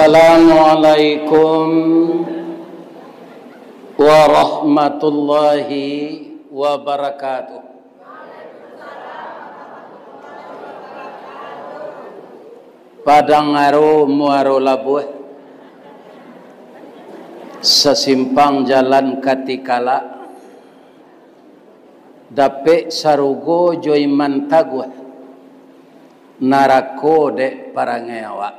Assalamualaikum warahmatullahi wabarakatuh. Padang aru muaru labuh sesimpang jalan katikala dapet sarugo joiman taguh narako dek parangeawa.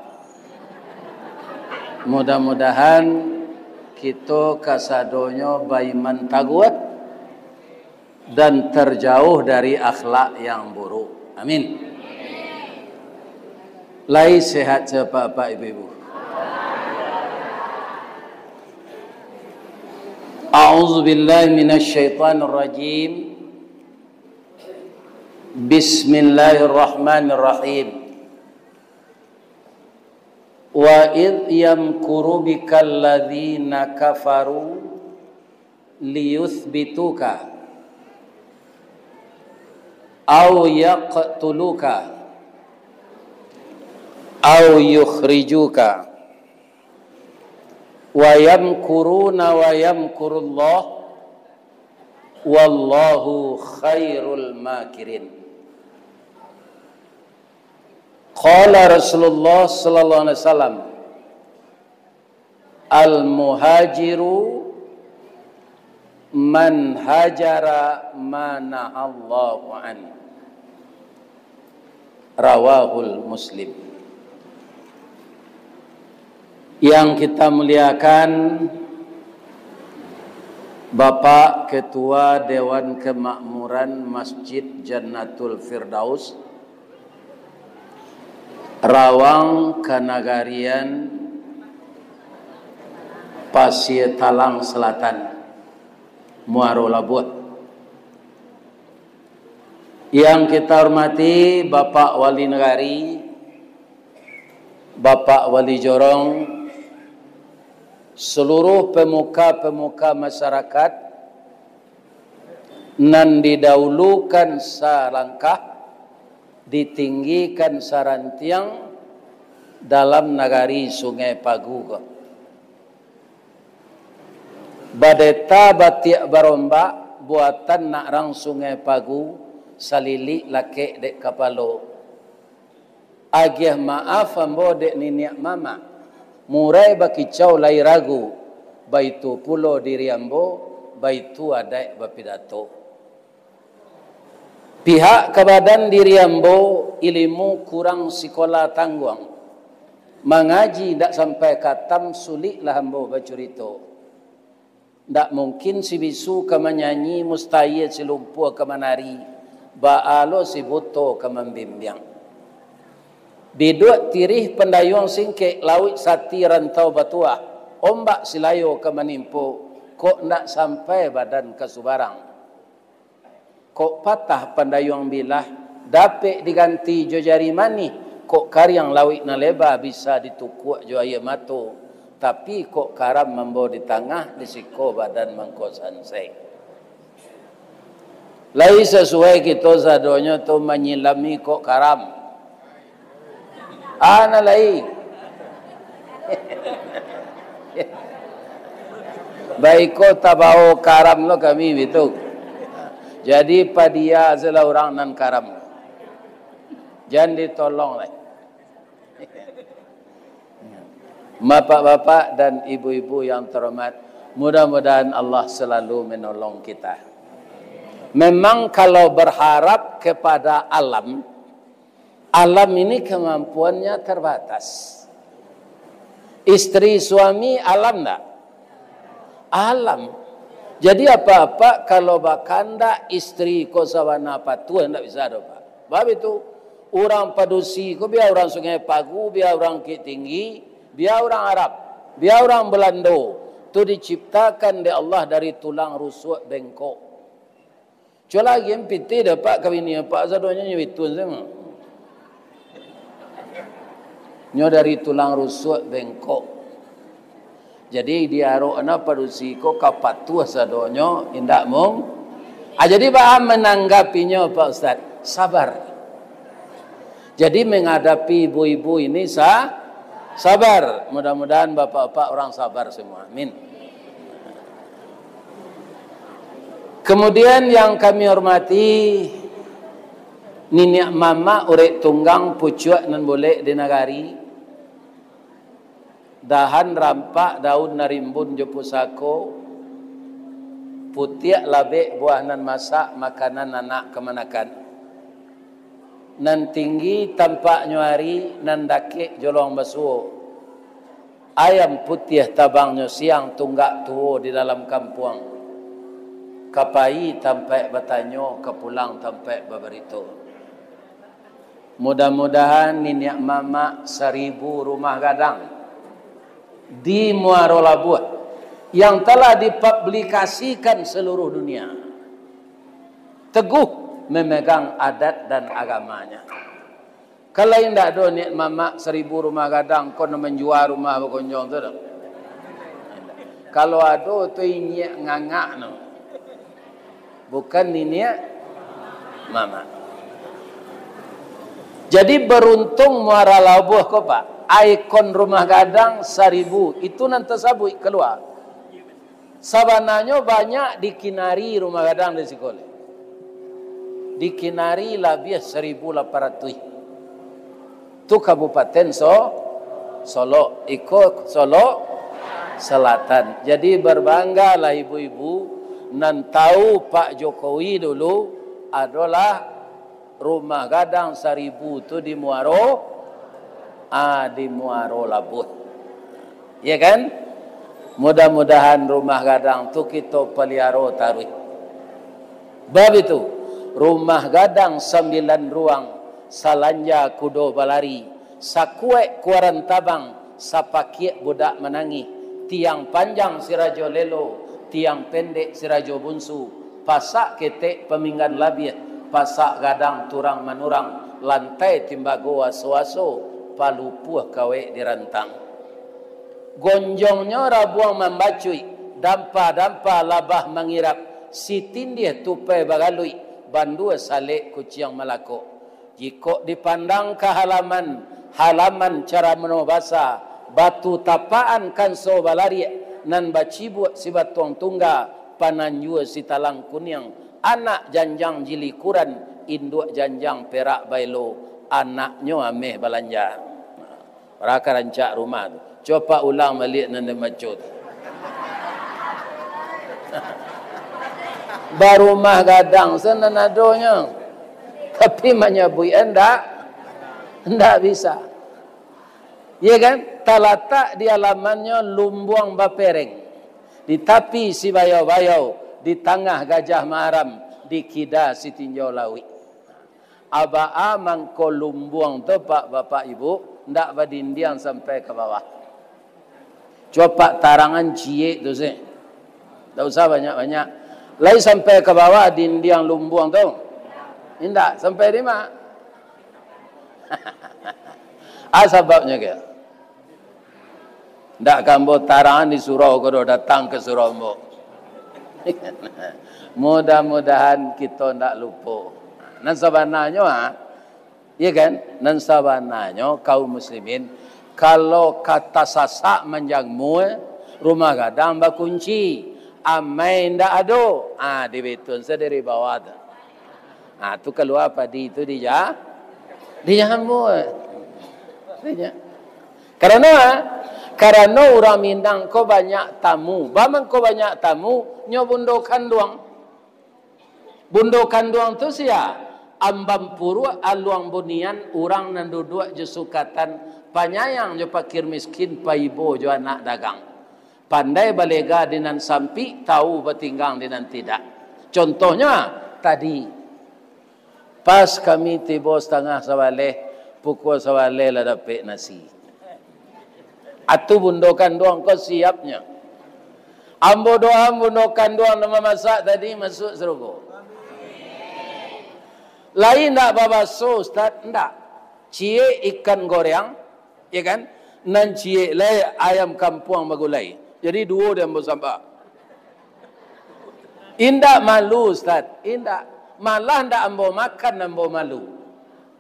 Mudah-mudahan kita kasadonyo baiman taguat dan terjauh dari akhlak yang buruk. Amin. Lai sehat Bapak Ibu. A'udzu billahi minasyaitonir rajim. Bismillahirrahmanirrahim. Wa idh yamkuru bikal ladzina kafaru liyuthbituka aw yaqtuluka aw yukhrijuka wa yamkuruna wa yamkurullah wallahu khairul makirin. Qala Rasulullah sallallahu alaihi wasallam, al-muhajiru man hajara ma nahallahu an. Rawahul Muslim. Yang kita muliakan Bapak Ketua Dewan Kemakmuran Masjid Jannatul Firdaus Rawang Kanagarian Pasir Talang Selatan Muaro Labuh. Yang kita hormati Bapak Wali Negari, Bapak Wali Jorong, seluruh pemuka-pemuka masyarakat, nan didahulukan salangkah ditinggikan sarantiang dalam nagari Sungai Pagu. Badeta batiak barombak buatan nakrang Sungai Pagu salili lake dek kapalo. Agih maaf ambo dek niniak mama. Murai bakicau lai ragu. Baitu pulo diriambo, baitu adai bapidato. Pihak kebadan diri ambo ilmu kurang sekolah tangguang. Mengaji tak sampai katam suliklah ambo bacurito. Tak mungkin si bisu ke menyanyi mustahil si lumpuh ke menari. Baalo si buto ke membimbing. Biduk tirih pendayung singkek lawit sati rantau batuah. Ombak silayo ke menimpu. Kok tak sampai badan ke subarang. Kok patah pandayung bilah dapat diganti jo jari mani. Kok karyang lawik na leba bisa ditukuk jo air matu. Tapi kok karam membawa di tengah disiko badan mengkosan say. Lai sesuai kita sadonyo tu menyilami kok karam. Ana lai. Baik kok tabau karam lo kami itu. Jadi padia adalah orang nan karam. Jangan ditolong lah. Bapak-bapak dan ibu-ibu yang terhormat, mudah-mudahan Allah selalu menolong kita. Memang kalau berharap kepada alam, alam ini kemampuannya terbatas. Istri suami alam tak? Alam. Jadi apa-apa kalau bakanda istri ko sawana patuan tak bisa do Pak. Sebab itu orang padusi ko biar orang Sungai Pagu, biar orang Bukit Tinggi, biar orang Arab, biar orang Belando, tu diciptakan oleh Allah dari tulang rusuk bengkok. Cuma lagi yang piti dapat kawini Pak sadonya nyewitun sama. Nyo dari tulang rusuk bengkok. Jadi dia rohna padusi ko kapatu sadonyo indak mung. Jadi paham menanggapinya Pak Ustaz. Sabar. Jadi menghadapi ibu-ibu ini Sabar. Mudah-mudahan bapak-bapak orang sabar semua. Amin. Kemudian yang kami hormati, Nini mama urek tunggang pucuak nan boleh di nagari. Dahan rampak daun narimbun jo pusako. Putiak labek buah nan masak makanan anak kemanakan. Nan tinggi tampak nyuari nan dakik jolong basuh. Ayam putih tabangnya siang tunggak tuo di dalam kampung. Kapai tampai batanyo kepulang tampai babarito. Mudah-mudahan niniak mama 1000 rumah gadang di Muaro Labuh yang telah dipublikasikan seluruh dunia teguh memegang adat dan agamanya. Kalau tidak ada niat mama 1000 rumah gadang kono menjual rumah berkonjong tu dah. Kalau ada tu ini ngangak no. Bukan niat mama. Jadi beruntung Muara Labuh ko Pak. Ikon rumah gadang 1000 itu nanti sabui keluar. Sabananya banyak dikinari rumah gadang di sekolah. Dikinari lebih 1800. Itu Kabupaten Solo. Iko Solo Selatan. Jadi berbanggalah ibu-ibu nan tahu Pak Jokowi dulu adalah rumah gadang 1000 itu di Muaro Labuh. Ya kan? Mudah-mudahan rumah gadang tu kita pelihara taruh. Bab itu rumah gadang 9 ruang salanja kudo balari sakuek kuaran tabang sapakiek budak menangi tiang panjang sirajo lelo tiang pendek sirajo bunsu pasak ketek peminggan labiah pasak gadang turang manurang lantai timbago waso-waso palupuh kawe dirantang gonjongnya rabuang membacui dampa-dampa labah mengirap sitindih tupai bagalui bandua salek kuciang malako jika dipandang ke halaman cara menobasa batu tapaan kanso balari nan bacibu si batuang tungga pananjua si talang kuning anak janjang jilikuran induk janjang perak bailo anaknya ameh belanja raka rancak rumah tu coba ulang balik nan macut baru mah gadang senanadonya tapi menyabui endak bisa ya kan talatak di alamannya lumbuang bapereng di tepi si bayau-bayau di tengah gajah maram di kida si tinjau lawi abaa mangko lumbuang tu pak bapak ibu ndak badindiang sampai ke bawah coba tarangan cie tu sih tak usah banyak-banyak lai sampai ke bawah dindiang lumbuang tu indak sampai di mana sebabnya ke ndak kambo tarangan di surau kalau datang ke surau mo mudah-mudahan kita ndak lupa nan sabananya ya kan nan sabananya kaum muslimin kalau kata sasak menjangmu rumah gadang bakunci amai ndak ado di betul sedari bawah tu tu keluar padi itu dia jambu karena orang Minang ko banyak tamu bamang ko banyak tamu nyo bundokan duang tu sia ambam puru aluang bunian orang nan duduk je sukatan panyayang je pakir miskin paibo je anak dagang pandai balega dinan sampi tahu bertinggang dinan tidak contohnya tadi pas kami tiba setengah sawaleh pukul sawaleh lah dapat nasi atu bundokan doang kau siapnya ambo doang bundokan doang nama masak tadi masuk serugo lain tak babaso ustaz ndak cie ikan goreng ya kan nan cie lai ayam kampung magulai jadi dua dia ambo sampai indak malu ustaz indak malah ndak ambo makan ambo malu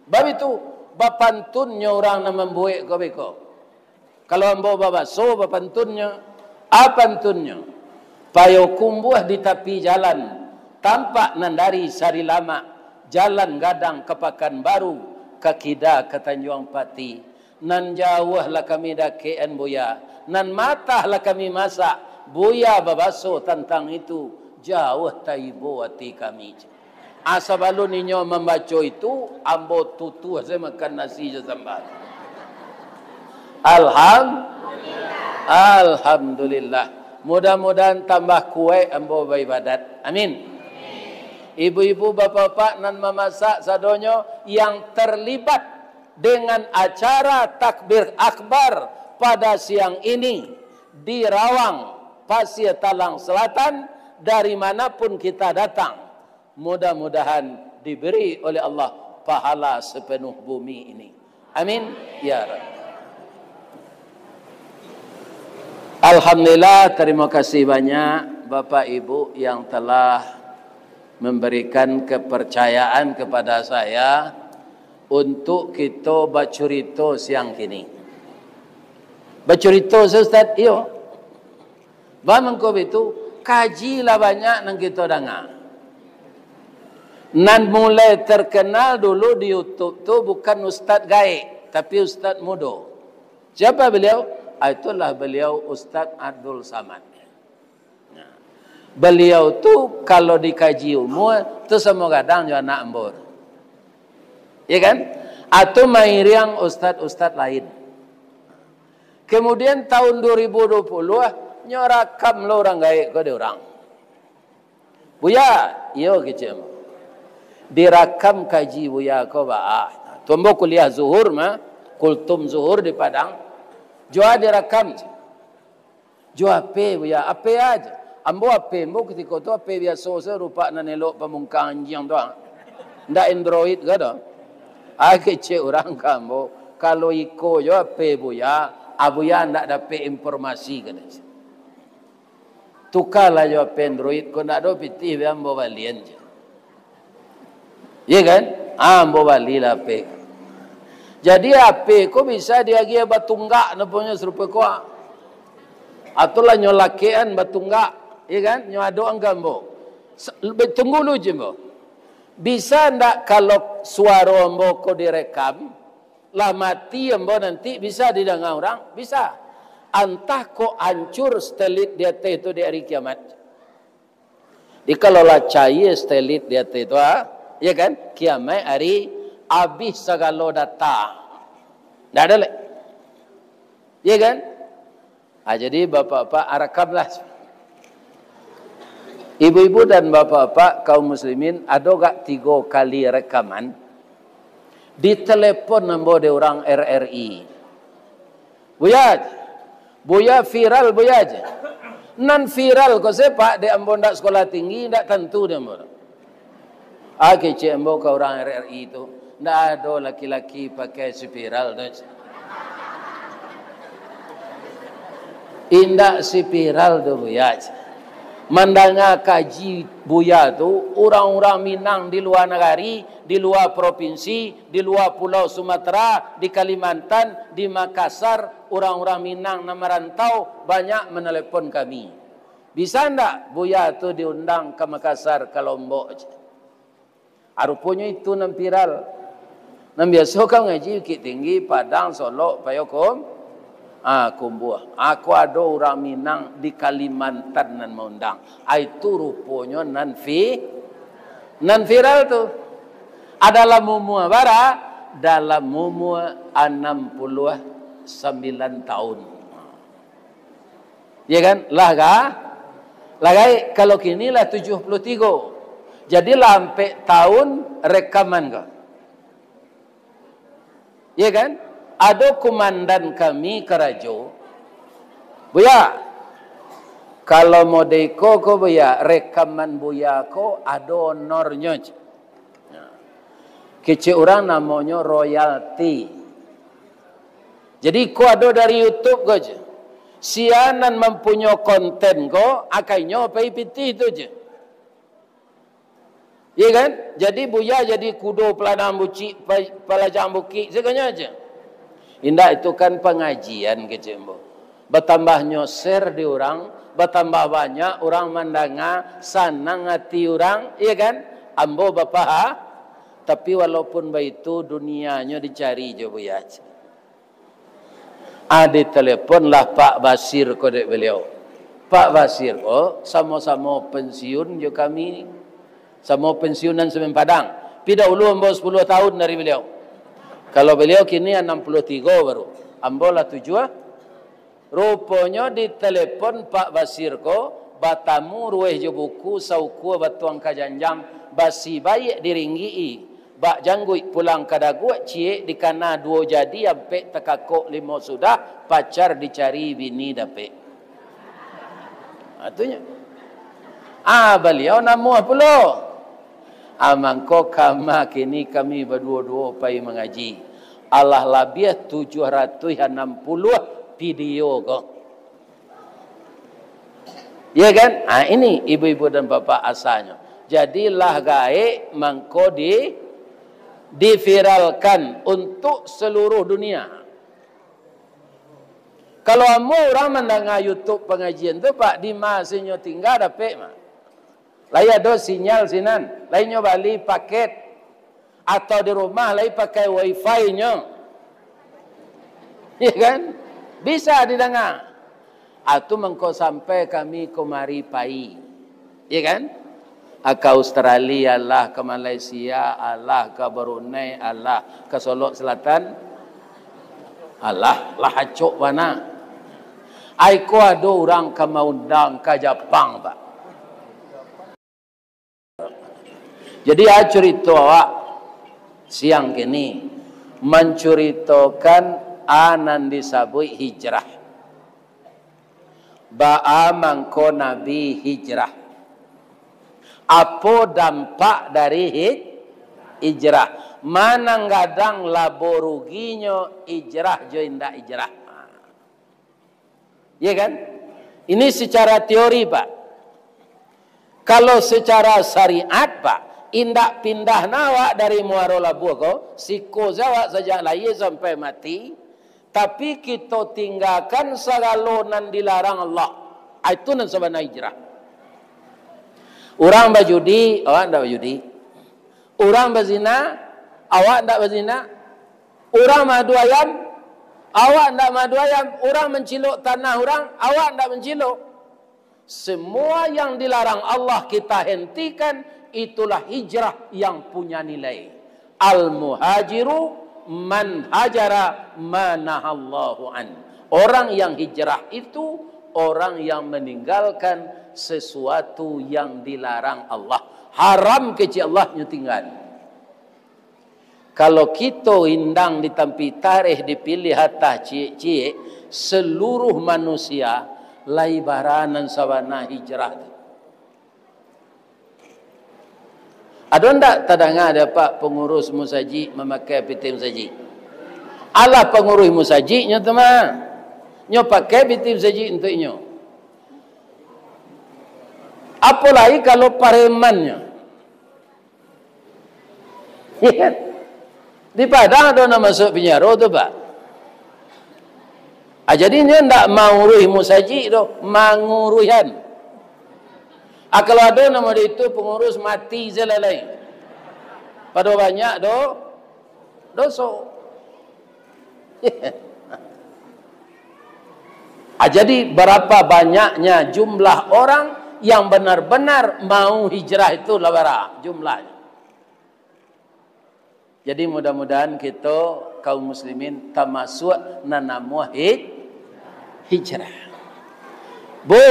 bab itu bapantunnya orang nak membuik kau beko Kalau ambo babaso bapantunnya, apantunnya. Payo kumbuh di tepi jalan, tampak nandari sari lama, jalan gadang ke Pekanbaru, ke Kida ke Tanjung Pati. Nan jauh lah kami dakean buya, nan matah lah kami masak, buya babaso tentang itu, jauh taibo hati kami. Asa balu ninyo membaca itu, ambo tutu saya makan nasi je sambal. Alhamdulillah. Mudah-mudahan tambah kuat ambo beribadat. Amin. Ibu-ibu, bapak-bapak nan memasak sadonyo yang terlibat dengan acara takbir akbar pada siang ini di Rawang, Pasir Talang Selatan, dari manapun kita datang, mudah-mudahan diberi oleh Allah pahala sepenuh bumi ini. Amin ya Rabb. Alhamdulillah, terima kasih banyak Bapak Ibu yang telah memberikan kepercayaan kepada saya untuk kita bercerita siang kini. Bercerita Ustaz, iyo. Bamangko itu kajilah banyak nang kita dengar. Nan mulai terkenal dulu di YouTube tu bukan Ustaz gaib, tapi Ustaz muda. Siapa beliau? Itulah beliau Ustaz Abdul Samad. Beliau tu kalau dikaji umur tu semua kadang juga anak embur. Ya kan? Atau mairiang ustaz-ustaz lain. Kemudian tahun 2020 nyorakam lo orang gaib ke dia orang. Buya, iyo kecem. Dirakam kaji buya ko ba. Tumbo kuliah zuhur mah, kultum zuhur di Padang. Jua direkam. Jua ape buya, ape aja. Ambo ape, ambo ketika tu ape biasa saya rupa nan elok pemungkang anjing tu. Ndak Android ke tu. Kecil orang kambo. Kalau iko jo ape buya, abuya ndak dapat informasi ke tu. Tukarlah jo ape Android, ko ndak do pitih ambo balian je. Iya kan? Ambo bali lah ape. Jadi ape ko bisa dia gia batunggak naponya serupa ko. Atulah nyolakean batunggak, ya kan? Nyado anggambo. Tunggu lu je mbo. Bisa ndak kalau suara ambo ko direkam, lah mati ambo nanti bisa didengar orang? Bisa. Antah ko hancur stelit dia itu di hari kiamat. Di kalau lah cair stelit dia itu ya kan? Kiamat hari habis segala data. Tak ada lagi. Ya kan? Jadi bapak-bapak arakamlah. Ibu-ibu dan bapak-bapak kaum muslimin ada gak 3 kali rekaman di telepon nombor de orang RRI. Buya viral buya aja. Non viral ko sepak de ambo ndak sekolah tinggi ndak tentu de ambo. Kecik ambo ke orang RRI itu. Ndak ada laki-laki pakai spiral tu. Indak spiral tu buya. Mendengar kaji buya tu orang-orang Minang di luar negeri, di luar provinsi, di luar Pulau Sumatera, di Kalimantan, di Makassar, orang-orang Minang yang merantau banyak menelepon kami. Bisa ndak buya tu diundang ke Makassar ke Lombok? Rupanya itu nam viral. Nam biasa kau ngaji Bukit Tinggi, Padang, Solo, Payokom, Kumbuah. Aku ada orang Minang di Kalimantan nan mengundang. Itu rupanya nan viral tu. Adalah umur bara dalam umur 69 tahun. Ya kan? Lagai kalau kini lah 73. Jadi sampai tahun rekaman kau. Ya kan? Ada komandan kami Kerajo. Buya, kalau mau deko ko buya, rekaman buya ko ada honornya. Kecil orang namanya royalty. Jadi ko ada dari YouTube ko je. Sianan mempunyai konten ko, akainya pay piti itu je. Ya kan? Jadi buya jadi kudo peladang buci, pelajang buki, segala aja. Indah itu kan pengajian kecembo. Bertambahnya share di orang, bertambah banyak orang mendengar, senang hati orang, iya kan? Ambo bapak ha? Tapi walaupun begitu dunianya dicari je buya. Ada telepon lah Pak Basir kode beliau. Pak Basir, oh sama-sama pensiun je kami, sama pensiunan Semen Padang. Pi dahulu ambo 10 tahun dari beliau. Kalau beliau kini 63 baru. Ambo lah 7. Rupanya di telepon Pak Basir ko, batamu rueh je buku sauku batuang kajanjang basi baik diringgi. Bak janggui pulang kadagu cie dikana 2 jadi ampe tekakok 5 sudah pacar dicari bini dape. Atunya. Beliau namuh pulo. Amangko kama kini kami berdua-dua pai mengaji. Allah labiah 760 video kok. Ya kan? Ini ibu-ibu dan bapak asalnya. Jadilah gaib mangko diviralkan untuk seluruh dunia. Kalau orang mendengar YouTube pengajian tu Pak di masanya tinggal dapat mah. Lai ada sinyal sinan, lainnya bali paket atau di rumah lai pakai wifi-nya. Ya kan? Bisa didengar. Atau mengko sampai kami kemari pai. Ya kan? Ke Australia lah, ke Malaysia Allah, ke Brunei Allah, ke Solok Selatan Allah, lah acok mana. Aiko ada orang ke maundang ke Jepang Pak. Jadi cerita awak siang kini menceritakan anan disabui hijrah. Ba'a mangko Nabi hijrah. Apa dampak dari hijrah? Mana gadang labo ruginya hijrah jo indah hijrah. Ya kan? Ini secara teori Pak. Kalau secara syariat Pak, indak pindah nawa dari Muaro Labuh ko, siko zawak saja lahir sampai mati, tapi kita tinggalkan segala nan dilarang Allah. Itu nan sebenarnya hijrah. Orang berjudi, awak ndak berjudi. Orang berzina, awak ndak berzina. Orang madu ayam, awak ndak madu ayam. Orang menciluk tanah orang, awak ndak menciluk. Semua yang dilarang Allah kita hentikan, itulah hijrah yang punya nilai. Al-muhajiru man hajara manahallahu an. Orang yang hijrah itu orang yang meninggalkan sesuatu yang dilarang Allah. Haram kecil Allah tinggal. Kalau kita indang ditampi tarikh dipilih hatta cie-cie, seluruh manusia lai baranan sawana hijrah. Ada ndak tadanga ada Pak pengurus musaji memakai piti musaji? Allah pengurus musajinya teman. Nyo pakai piti musaji untuknya. Apalagi kalau paremannya. Di Padang ada nama masuk penjara tu Pak. Jadi dia ndak mengurus musaji tu, mengurusan. Kalau ada nama dia itu pengurus mati zelalai. Pada banyak dosa. Jadi berapa banyaknya jumlah orang yang benar-benar mau hijrah itu labara jumlahnya. Jadi mudah-mudahan kita kaum muslimin termasuk nanamu hijrah. Bu,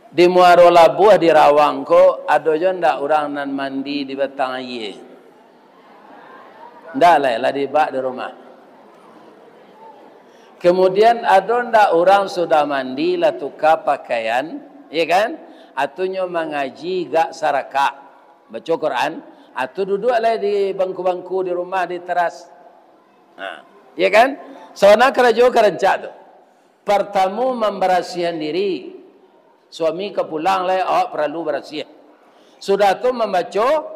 di Muaro Labuh di Rawang ko ada je ndak orang nan mandi di batang air. Ndak lah di bak di rumah. Kemudian ada ndak orang sudah mandi lah tukar pakaian, ya kan? Atunya mengaji gak saraka, baca Quran, atau duduklah di bangku-bangku di rumah di teras. Ya kan? Soalnya kerja kerencak tu. Pertama memberasihan diri. Suami kepulang lah, awak perlu berasih. Sudah tu membaca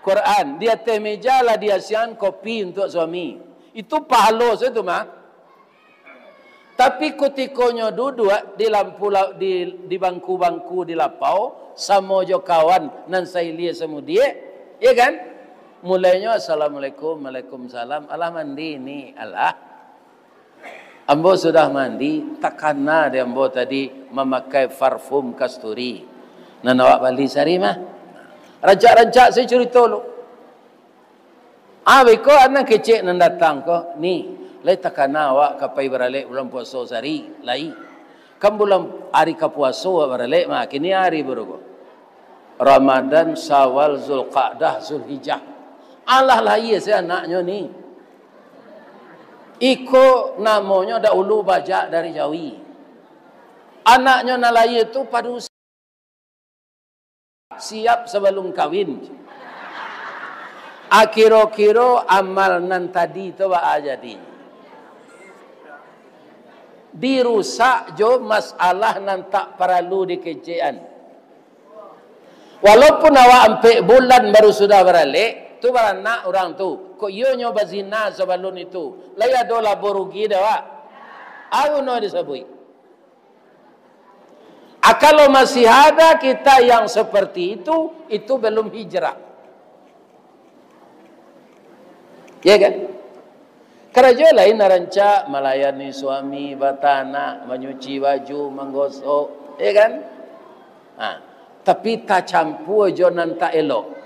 Quran. Di atas meja lah dia sian kopi untuk suami. Itu pahala itu mah. Tapi kutikonyo duduk di di bangku-bangku di lapau sama jo kawan nan sailia semu dia, ya kan? Mulainya assalamualaikum, waalaikumsalam, alah mandi ni, alah. Ambo sudah mandi, takana dia ambo tadi memakai parfum kasturi. Nan awak bali sari mah. Rancak-rancak saya cerita lu. Ko anak kecil nan datang ko ni, lai takana awak kapai beralik bulan puasa sari lai. Kan bulan hari kapuasa beralik mah kini hari baru. Ramadan, Syawal, Zulqa'dah, Zulhijjah. Allah lah iya saya anaknya ni. Iko namanya dah ulu bajak dari Jawi. Anaknya nalai itu padu siap sebelum kawin. Akhiro-kiro amal nan tadi itu apa jadi. Dirusak jo masalah nan tak perlu dikecean. Walaupun awak ampe bulan baru sudah beralik, tu beranak orang tu. Kok iyo nyoba zina sebelum itu. Laya dola borugi dah wak. Aku no disebut. Kalau masih ada kita yang seperti itu belum hijrah. Ya kan? Kerja lain rancak melayani suami, batana, menyuci baju, menggosok, ya kan? Tapi tak campur jonan tak elok.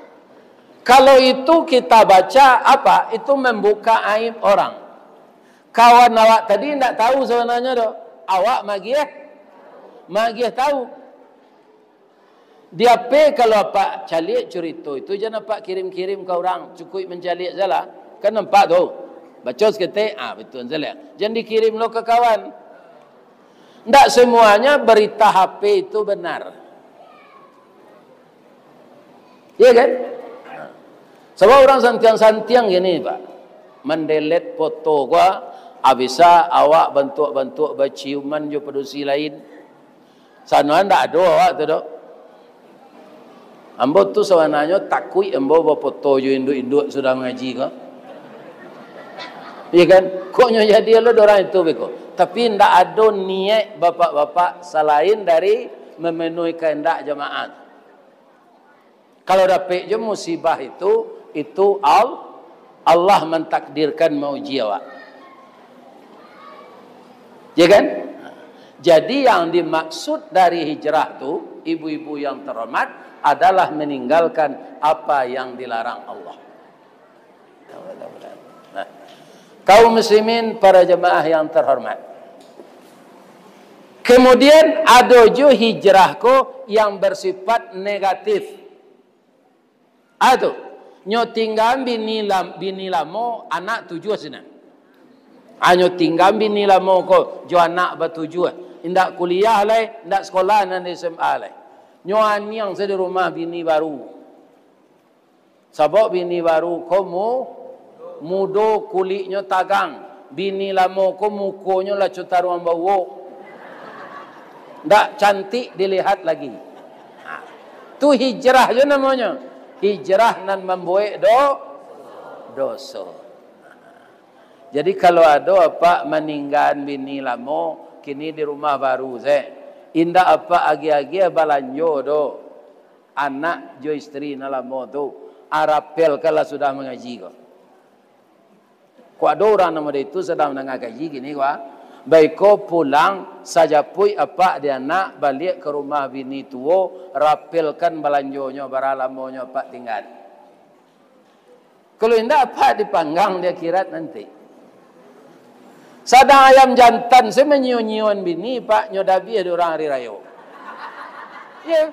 Kalau itu kita baca apa? Itu membuka aib orang. Kawan awak tadi tidak tahu sebenarnya doh. Awak magiah tahu. Dia kalau pak calik cerita itu jangan pak kirim-kirim ke orang cukup mencalik salah. Kan nampak tu. Baca sekete, betul salah. Jangan dikirim lo ke kawan. Tidak semuanya berita HP itu benar. Ya kan? Sebab orang santiang-santiang gini Pak. Mendelete foto gua, bisa awak bentuk-bentuk berciuman jo pedusi lain. Sana ndak ada awak tu dok. Ambo tu sebenarnya takui ambo berfoto jo induk-induk sudah mengaji kau. Iya kan? Koknya jadi lo orang itu beko. Tapi ndak ada niat bapak-bapak selain dari memenuhi kehendak jemaat. Kalau dapat je musibah itu Allah mentakdirkan mau jiwa. Ya kan? Jadi yang dimaksud dari hijrah tu, ibu-ibu yang terhormat adalah meninggalkan apa yang dilarang Allah. Nah, kaum muslimin para jemaah yang terhormat. Kemudian ada juga hijrah ko yang bersifat negatif. Nyo tinggal bini lamo anak tujuh sini. Nyo tinggal bini lamo ko jo anak bertujuh. Indak kuliah lai, indak sekolah nan SMA lai. Nyo yang di rumah bini baru. Sebab bini baru ko mudo kulitnya tagang. Bini lamo ko mukonya lah cutaruan bau. Ndak cantik dilihat lagi. Tu hijrah je namanya. Hijrah nan membuat dosa. Jadi kalau ada apa meninggal bini lamo kini di rumah baru indah apa agi-agi balanjo do anak jo istri na lamo tu arapel kalau sudah mengaji ko. Ko ada orang nama itu sedang mengaji gini wa. Baik ko pulang saja pui apa dia nak balik ke rumah bini tuo rapilkan balanjonya baralamonya pak tinggal. Kalau indah apa dipanggang dia kirat nanti. Sadang ayam jantan saya menyiun-nyiun bini pak nyodabi ada orang hari raya. Ya,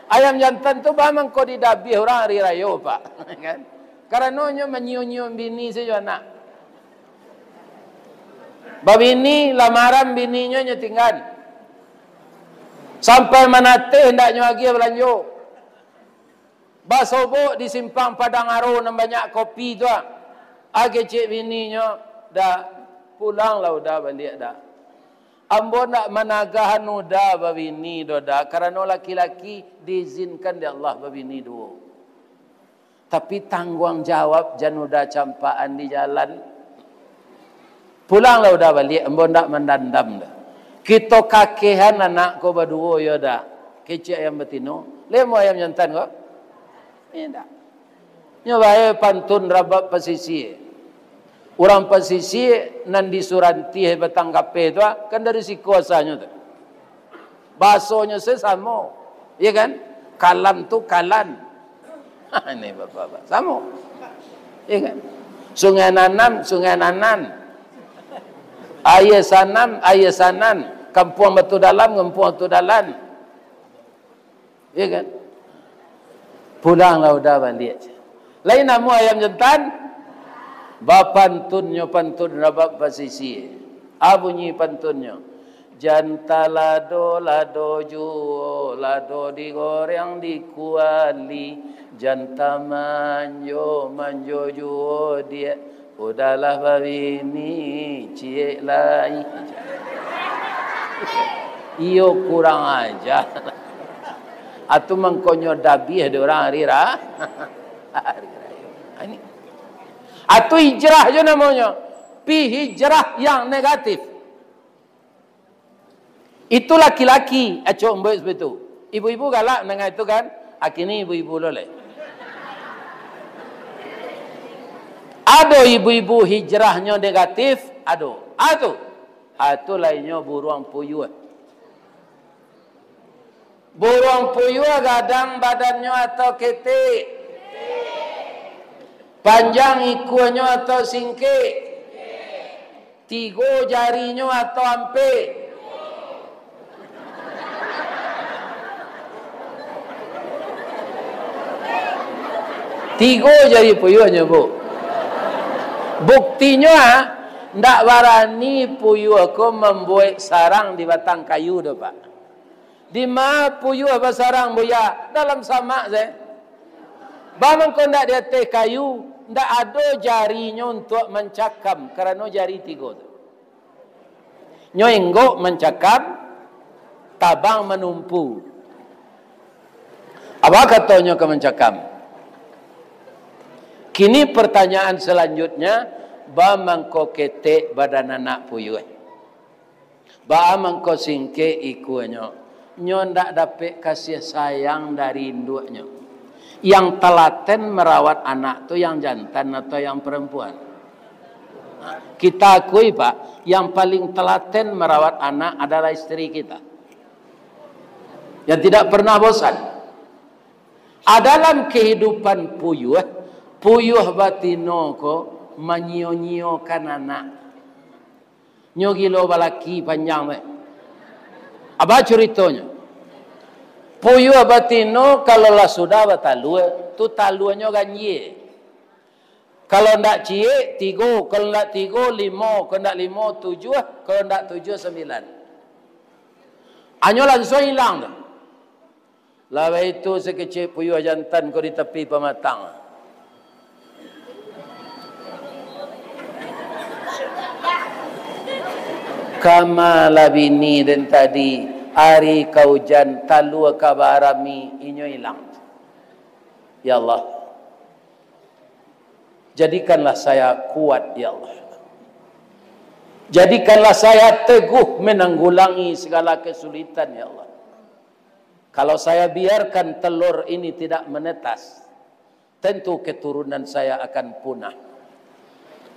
ayam jantan tu bamang ko didabi orang hari raya pak. Kan? Karenanya menyiun-nyiun bini saya nak. Babini lamaran bininya tinggal. Sampai manate hendaknya lagi belanjo. Basobo di simpang Padang Aro nan banyak kopi tu. Age cik bininya dah pulang lah udah balik dah. Ambo nak managahan udah babini dah karena laki-laki diizinkan di Allah babini dua. Tapi tanggung jawab jan udah campaan di jalan. Pulanglah udah balik, embo ndak mendandam dah. Kita kakehan anak ko berdua ya dah. Kecik ayam betino, lemo ayam jantan ko. Tidak. Nyoba pantun rabab pesisir. Orang pesisir nan disuranti batang kape tu kan dari si kuasanya tu. Basonya sesama. Ya kan? Kalam tu kalan. Ini bapak-bapak. Sama. Ya kan? Sungai nanam, sungai nanan. Air sanam, air sanan. Kampung batu dalam, kampung batu dalan. Ya kan? Pulanglah udah balik. Lain nama ayam jantan. Bapantunnya pantun rabab pasisi. Bunyi pantunnya. Janta lado lado juo lado digoreng dikuali. Janta manjo manjo juo dia. Udahlah babini cie lai. Iyo kurang aja. Atau mengkonyo dabi ada orang rira. Ini. Atau hijrah je namanya. Pi hijrah yang negatif. Itu laki-laki. Acok mbak seperti itu. Ibu-ibu galak mendengar itu kan. Akhirnya ibu-ibu loleh. Ada ibu-ibu hijrahnya negatif. Ada. Itu lainnya buruang puyuh. Buruang puyuh gadang badannya atau ketik. Panjang ikuannya atau singkik. 3 jarinya atau ampe. Tiga jari puyuhnya bu. Buktinya ndak barani puyuh aku membuat sarang di batang kayu dah pak. Di mana puyuh apa sarang buya dalam samak saya. Bamang kau ndak di atas kayu, ndak ada jarinya untuk mencakam kerana jari 3 tu. Nyoenggok mencakam, tabang menumpu. Apa katanya ke mencakam? Kini pertanyaan selanjutnya, bamang kau ketek badan anak puyuh. Bamang kau singke ikuannya. Nyo ndak dapat kasih sayang dari induknya. Yang telaten merawat anak tu yang jantan atau yang perempuan? Kita akui pak, yang paling telaten merawat anak adalah istri kita. Yang tidak pernah bosan. Dalam kehidupan puyuh batino ko menyio-nyiokan anak. Nyogilo balaki panjang. Apa ceritanya? Puyuh batino kalau lah sudah batalua, tu taluannya ganye. Kalau ndak cie 3, kalau ndak 3 5, kalau ndak 5 7, kalau ndak 7 9. Anyo langsung hilang dah. Lawa itu sekecil puyuh jantan kau di tepi pematang. Kama labini dan tadi. Hari kaujan talua kabarami inyo hilang. Ya Allah, jadikanlah saya kuat ya Allah. Jadikanlah saya teguh menanggulangi segala kesulitan ya Allah. Kalau saya biarkan telur ini tidak menetas, tentu keturunan saya akan punah.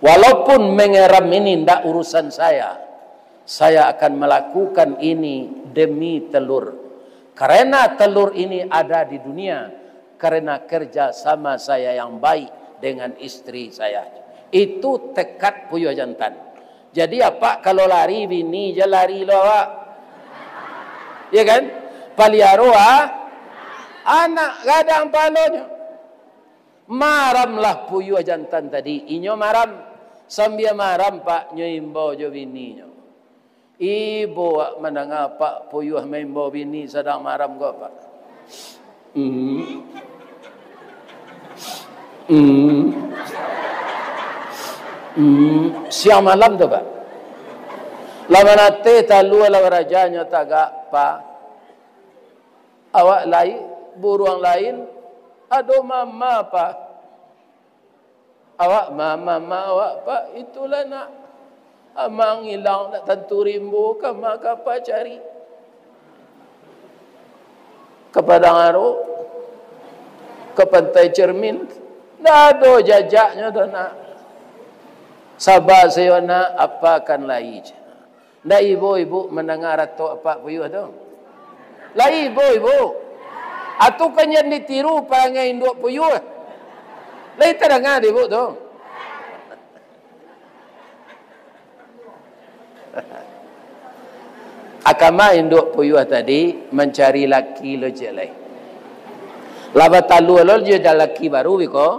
Walaupun mengeram ini tidak urusan saya akan melakukan ini demi telur. Karena telur ini ada di dunia, karena kerja sama saya yang baik dengan istri saya. Itu tekad puyuh jantan. Jadi apa kalau lari bini je lari lo awak. Ya kan? Paliaro anak gadang palonya. Maramlah puyuh jantan tadi. Inyo maram sambil maram pak nyoimbo jo bininya. Ibu mendengar pak puyuh membawa bini sedang maram kau pak. Siang malam tu pak. Lama nate talu ala rajanya tagak pak. Awak lain, buruang lain, aduh mama pak. Awak mama awak pak itulah nak. Amang hilang nak tentu rimbu ke mak apa cari. Ke Padang Aro, ke Pantai Cermin, dah ada jajaknya dah nak. Sabar saya nak apakan lai je. Dah ibu-ibu mendengar atau apa puyuh tu. Lah ibu-ibu. Atau kan yang ditiru pangai induk puyuh. Lah itu dengar ibu tu. Akama induk puyuh tadi mencari laki lo je lai. Laba talu lo je dah laki baru biko.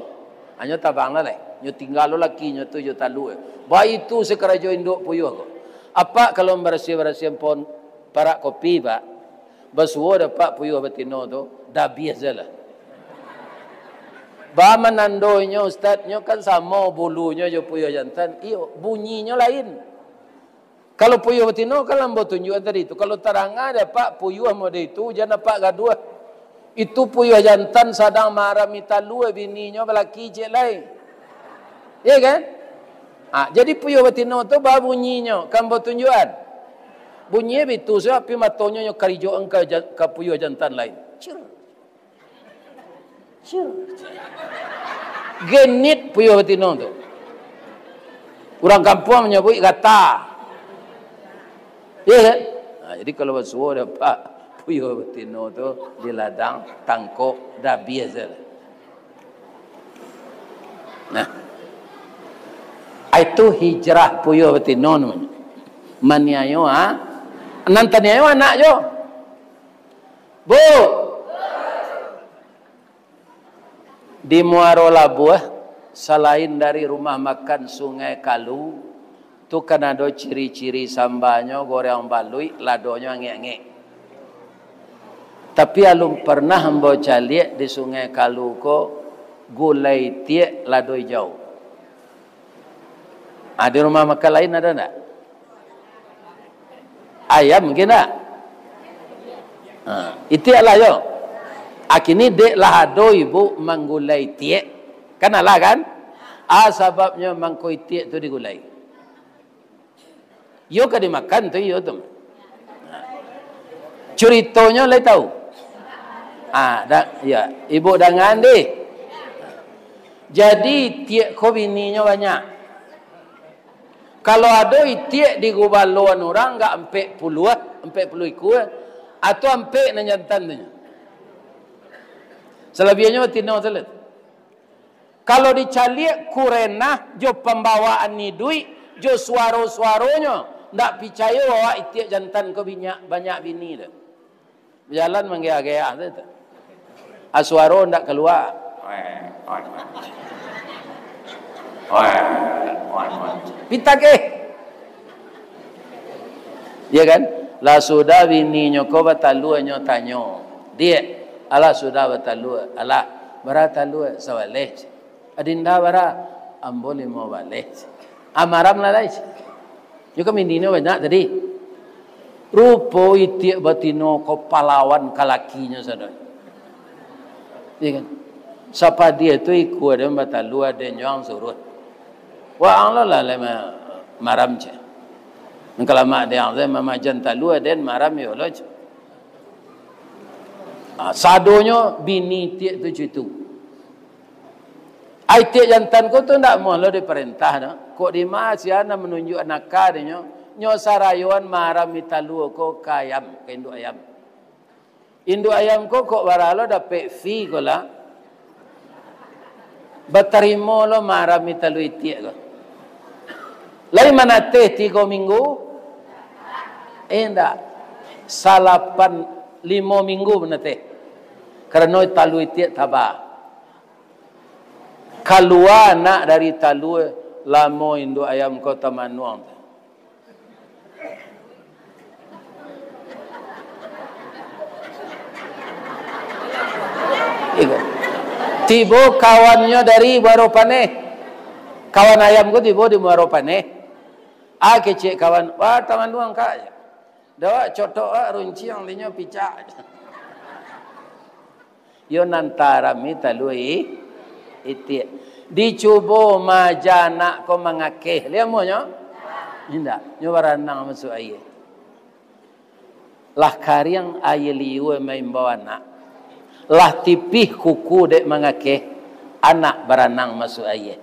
Hanya tabang lah lai. Nyo tinggal lo laki nyo tu je talu. Ba itu sekerajo induk puyuh ko. Apa kalau bersih-bersih pon parak kopi pak. Basuo dapat puyuh betino tu dah biasa lah. Ba menandonya ustaznya kan sama bulunya je puyuh jantan. Iyo bunyinya lain. Kalau puyuh betino kan lambo tunjukan tadi itu. Kalau terang ada pak puyuh mode itu jangan pak gaduh. Itu puyuh jantan sedang marah minta lu bininya belaki je lain. Ya kan? Jadi puyuh betino tu bah bunyinya kan bo tunjukan. Bunyinya itu sebab pi matonya nyo karijo engka ka puyuh jantan lain. Cur. Genit puyuh betino tu. Orang kampung menyebut gata. Ya kan? Jadi kalau basuh dapat puyuh betino tu di ladang tangkok dah biasa. Nah. Itu hijrah puyuh betino namanya. Maniayo nantaniayo anak yo. Bu. Di Muaro Labuh selain dari rumah makan Sungai Kalu tu kan ada ciri-ciri sambanyo goreng balui ladonyo ngek-ngek. Tapi alum pernah membaca lihat di Sungai Kalu ko gulai tiek lado hijau. Di rumah makan lain ada tak? Ayam mungkin tak? Itu adalah yo. Akini dek lahado ibu menggulai tiek. Kan alah kan? Sebabnya mangkoi tiek tu digulai. Yo kan dimakan tu yo tu. Ceritanya lai tahu. Ya, ibu dengan deh. Jadi tiek ko bininya banyak. Kalau ada tiek di gubaluan orang enggak 40 ikut atau ampe na jantan tu. Selebihnya tino telet. Kalau dicaliak kurenah jo pembawaan ni duit, jo suaro-suaronya ndak percaya bahwa tiek jantan ko banyak bini tu. Berjalan menggaya-gaya tu. Suaro ndak keluar. Pita ke? Ya kan? La sudah bininya ko bataluannya tanyo. Dia ala sudah batalu ala baratalu sawaleh. Adinda bara ambole mo baleh. Amaram lalai. Yo kami dino banyak tadi. Rupo itiak batino ko pahlawan kalakinya sadar. Ya kan? Siapa dia tu ikut dia batalu ada nyong suruh. Wah Allah lah lema maram je. Kalau mak dia yang mama jantan lu ada maram yo loj. Sadonya bini tiak tu cutu. Ai tiak jantan ko tu ndak mau lo diperintah dah. Kok di masiana menunjuk anak kadenya nyo sarayuan maram mitalu ko kayam ke induk ayam. Induk ayam ko kok baralo dapat fee ko lah. Batarimo lo maram mitalu tiak ko. Lain mana teh 3 minggu? Enggak. 5 minggu mana teh. Kerana talu tiak tabah. Keluar nak dari talu lamo induk ayam kota manuang. Tibo kawannya dari Muaropane. Kawan ayam ko tibo di Muaropane. Kecik kawan, wah taman luang kak. Dawa cotok runci yang linya picak. Yo nantara mita lui iti. Dicubo majana ko mangakeh. Lihat mo nyo? Indah, nyo baranang masuk air. Lah kariang air liu main bawa anak. Lah tipih kuku dek mengake anak baranang masuk air.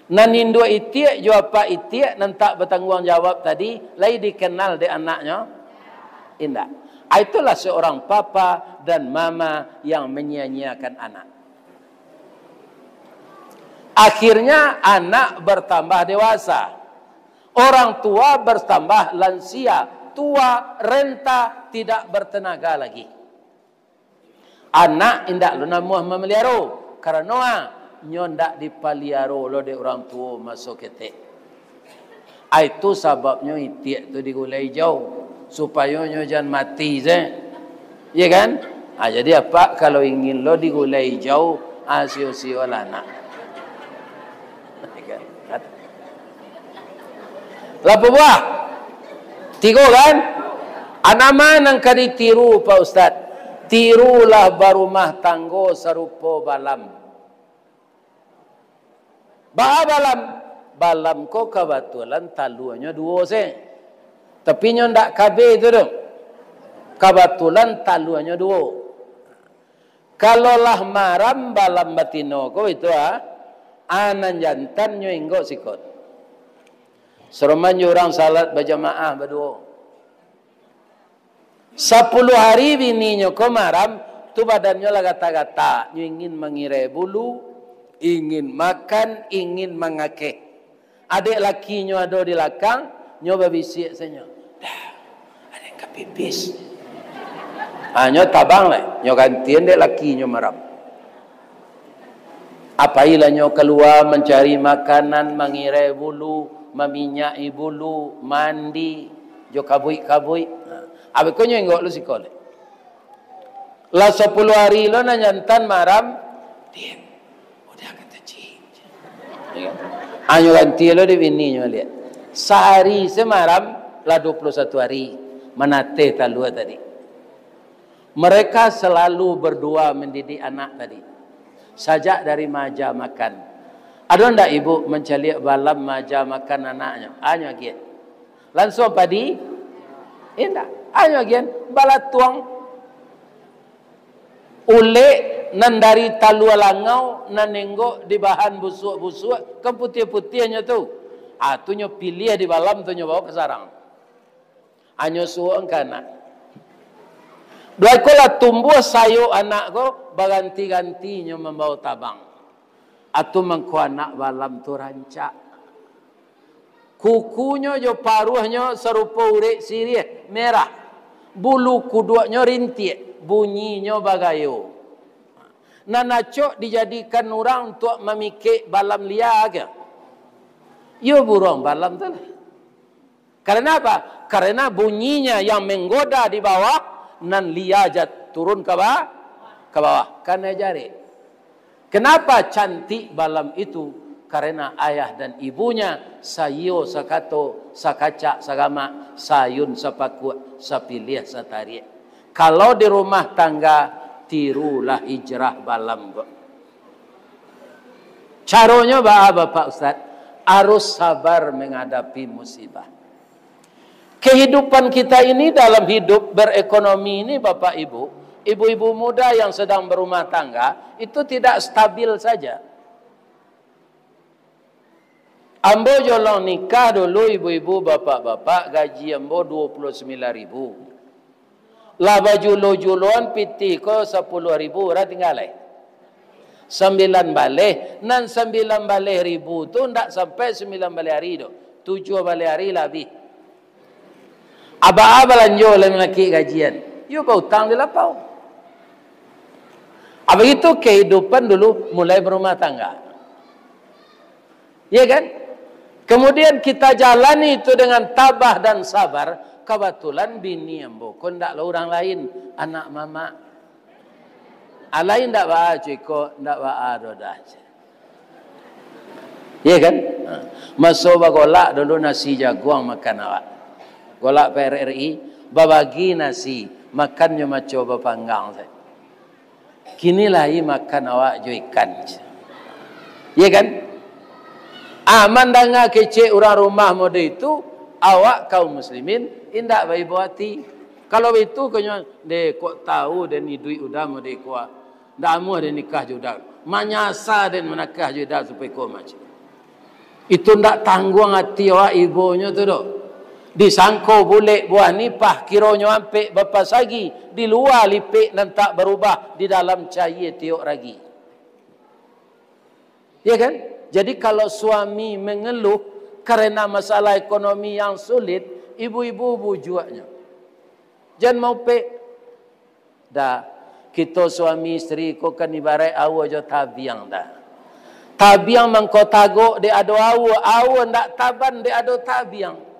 Nan indua itiak jo apa itiak nan tak bertanggung jawab tadi, lai dikenal dek anaknya. Indah. Itulah seorang papa dan mama yang menyia-nyiakan anak. Akhirnya anak bertambah dewasa. Orang tua bertambah lansia, tua, renta, tidak bertenaga lagi. Anak indak lu namuah memelihara karena nyo ndak dipaliaro lo de orang tua masuk ketek. Itu sebabnya itiak tu digulai jauh supaya nyo jangan mati je. Ya kan? Jadi apa kalau ingin lo digulai jauh asio-sio lah anak. Lapu buah. Tiga kan? Anama nang kadi tiru Pak Ustaz. Tirulah barumah tanggo serupa balam. Balam. Balam ko kebetulan taluannya dua se. Tapi nyo ndak kabe itu dong. Kebetulan taluannya dua. Kalau lah maram balam batino ko itu anan jantan nyo inggo sikot. Seromannya orang salat berjamaah berdua. 10 hari bininya ko maram, tu badannya lah gata-gata. Nyo ingin mengirai bulu, ingin makan, ingin mengake. Adik lakinya ada di belakang, nyo berbisik saja. Dah, ada yang kepipis. Nyo tabang lah, nyo gantian dek lakinya maram. Apailah nyo keluar mencari makanan, mengirai bulu, meminyai bulu, mandi, jo kabui-kabui. Abi konyo enggak lu sikole. Lah 10 hari lo na nyantan maram, dia udah kata cing. Ya kan? Anyo ganti lo di bini nyo lihat. Sehari semaram lah 21 hari menate talua tadi. Mereka selalu berdua mendidik anak tadi. Sajak dari maja makan. Ada ndak ibu mencaliak balam maja makan anaknya? Anyo agian. Langsung padi? Indah. Anyo agian. Balat tuang. Ule nan dari talua langau nan nenggo di bahan busuk-busuk ke putih-putihnya tu. Tu nyo pilih di balam tu nyo bawa ke sarang. Anyo suang kana. Dua kola tumbuh sayu anak ko baganti-ganti nyo membawa tabang. Atau mengko anak balam tu rancak. Kukunya jo paruhnya serupa urek sirih merah. Bulu kuduaknya rintik, bunyinya bagayo. Nanacok dijadikan orang untuk memikir balam liar ke? Yo burung balam tu lah. Karena apa? Karena bunyinya yang menggoda di bawah, nan liar jat turun ke bawah, karena jari. Kenapa cantik balam itu? Karena ayah dan ibunya sayo sakato sakaca sagama sayun sapaku sapilih satarik. Kalau di rumah tangga tirulah hijrah balam. Caranya Bapak Ustaz harus sabar menghadapi musibah. Kehidupan kita ini dalam hidup berekonomi ini Bapak Ibu, ibu-ibu muda yang sedang berumah tangga itu tidak stabil saja. Ambo jolong nikah dulu ibu-ibu bapak-bapak gaji ambo 29.000. Lah baju lo-juluan piti ko 10.000 ora tinggalai. 9 baleh nan 9 baleh ribu tu ndak sampai 9 baleh hari do. 7 baleh hari lebih. Aba-aba lanjo laki gajian. Yo kau utang di lapau. Apa itu kehidupan dulu mulai berumah tangga. Ya kan? Kemudian kita jalani itu dengan tabah dan sabar. Kebetulan bini ambo ko ndaklah orang lain, anak mama. Alain ndak ba ciko, ndak ba adodah. Ya kan? Masuk bagolak dulu nasi jagung makan awak. Golak PRRI babagi nasi makannya macam bapanggang saya. Kini lah makan awak jo ikan. Ya kan? Mandanga kecek orang rumah mode itu, awak kaum muslimin indak baik hati. Kalau itu kau de kok tahu dan ni duit udah mode kuah. Ndak amu ada nikah juga. Manyasa dan menakah juga supaya kau macam. Itu ndak tanggung hati awak ibunya tu doh. Disangko boleh buah nipah kironyo ampe bapa sagi di luar lipik dan tak berubah di dalam cair tiok ragi. Ya kan? Jadi kalau suami mengeluh karena masalah ekonomi yang sulit, ibu-ibu bujuaknya. Jangan mau pe. Dah, kita suami isteri ko kan ibarat awu jo tabiang dah. Tabiang mangko tagok de ado awu ndak taban de ado tabiang.